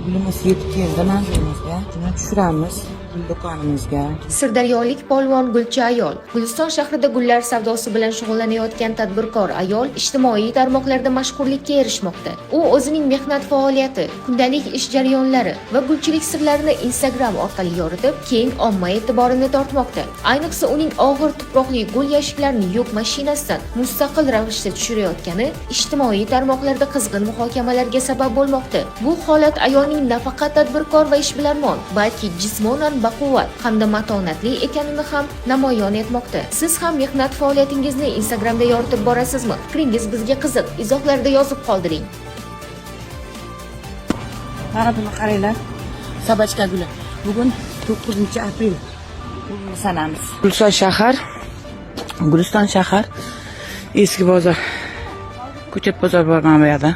Gulimiz yetib keldi manzilimizga. Shuni tushiramiz gul do'konimizga. Sirdaryolik polvon Gulcha ayol Guliston shahrida gullar savdosi bilan shug'ullanayotgan tadbirkor ayol ijtimoiy tarmoqlarda mashhurlikka erishmoqda. U o'zining mehnat faoliyati, kundalik ish jarayonlari va gulchilik sirlarini Instagram orqali yoritib, keng omma e'tiborini tortmoqda. Ayniqsa uning og'ir tuproqli gul yashiklarini yuk mashinasidan mustaqil ravishda tushirayotgani ijtimoiy tarmoqlarda qizg'in muhokamalarga sabab bo'lmoqda. Bu holat ayolning nafaqat tadbirkor va ishbilarmon, balki jismonan baquvvat hamda matonatli ekanini ham namoyon etmoqda. Siz ham mehnat faoliyatingizni Instagramda yoritib borasizmi? Fikringiz bizga qiziq. Izohlarda yozib qoldiring. Mana buni qaranglar. Sabachka guli. Bugun 9-aprel. Bugun sanamiz. Guliston shahar. Eski bozor. Ko'chat bozor bor mana bu yerda.